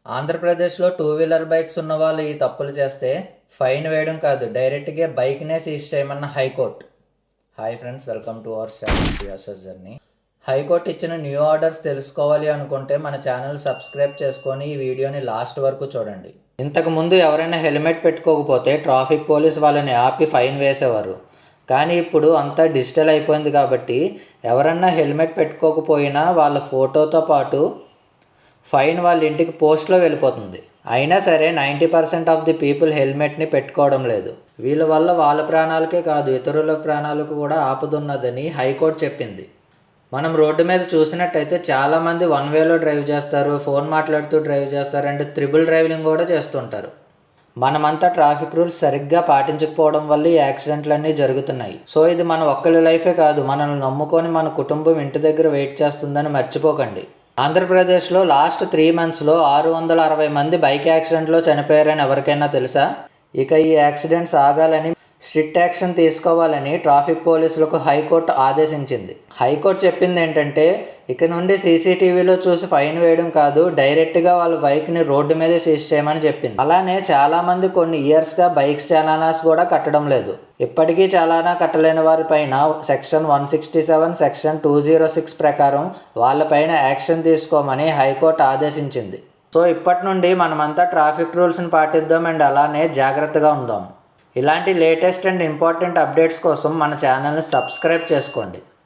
ఆంధ్రప్రదేశ్లో two wheeler bikes ఉన్న వాళ్ళు ఈ తప్పులు చేస్తే ఫైన్ వేయడం కాదు, డైరెక్ట్గా బైక్నే సీజ్ చేయమన్న high court. Hi friends, welcome to our channel పియాసస్ జర్నీ. హైకోర్టు ఇచ్చిన న్యూ ఆర్డర్స్ తెలుసుకోవాలి అనుకుంటే మన ఛానల్ సబ్స్క్రైబ్ చేసుకొని ఈ వీడియోని లాస్ట్ వరకు చూడండి. ఇంతకుముందు ఎవరైనా హెల్మెట్ పెట్టుకోకపోతే ట్రాఫిక్ పోలీస్ వాళ్ళని ఆపి ఫైన్ వేసేవారు. కానీ ఇప్పుడు అంతా డిజిటల్ అయిపోయింది కాబట్టి ఎవరన్నా హెల్మెట్ పెట్టుకోకపోయినా వాళ్ళ ఫోటోతో పాటు ఫైన్ వాళ్ళ ఇంటికి పోస్ట్లో వెళ్ళిపోతుంది. అయినా సరే 90% ఆఫ్ ది పీపుల్ హెల్మెట్ని పెట్టుకోవడం లేదు. వీళ్ళ వల్ల వాళ్ళ ప్రాణాలకే కాదు, ఇతరుల ప్రాణాలకు కూడా ఆపదున్నదని హైకోర్టు చెప్పింది. మనం రోడ్డు మీద చూసినట్టయితే చాలామంది వన్ వేలో డ్రైవ్ చేస్తారు, ఫోన్ మాట్లాడుతూ డ్రైవ్ చేస్తారు అండ్ త్రిబుల్ డ్రైవింగ్ కూడా చేస్తుంటారు. మనమంతా ట్రాఫిక్ రూల్స్ సరిగ్గా పాటించకపోవడం వల్ల ఈ యాక్సిడెంట్లన్నీ జరుగుతున్నాయి. సో ఇది మన ఒక్కరి లైఫే కాదు, మనల్ని నమ్ముకొని మన కుటుంబం ఇంటి దగ్గర వెయిట్ చేస్తుందని మర్చిపోకండి. ఆంధ్రప్రదేశ్లో లాస్ట్ 3 monthsలో 660 మంది బైక్ యాక్సిడెంట్లో చనిపోయారని ఎవరికైనా తెలుసా? ఇక ఈ యాక్సిడెంట్స్ ఆగాలని స్ట్రిక్ట్ యాక్షన్ తీసుకోవాలని ట్రాఫిక్ పోలీసులకు హైకోర్టు ఆదేశించింది. హైకోర్టు చెప్పింది ఏంటంటే ఇక నుండి సీసీటీవీలో చూసి ఫైన్ వేయడం కాదు, డైరెక్ట్గా వాళ్ళ బైక్ని రోడ్డు మీదే సీజ్ చేయమని చెప్పింది. అలానే చాలామంది కొన్ని ఇయర్స్గా బైక్స్ చలానాస్ కూడా కట్టడం లేదు. ఇప్పటికీ చలానా కట్టలేని వారిపైన సెక్షన్ 167, సెక్షన్ 206 ప్రకారం వాళ్ళపైన యాక్షన్ తీసుకోమని హైకోర్టు ఆదేశించింది. సో ఇప్పటి నుండి మనమంతా ట్రాఫిక్ రూల్స్ని పాటిద్దాం అండ్ అలానే జాగ్రత్తగా ఉందాం. ఇలాంటి లేటెస్ట్ అండ్ ఇంపార్టెంట్ అప్డేట్స్ కోసం మన ఛానల్ని సబ్స్క్రైబ్ చేసుకోండి.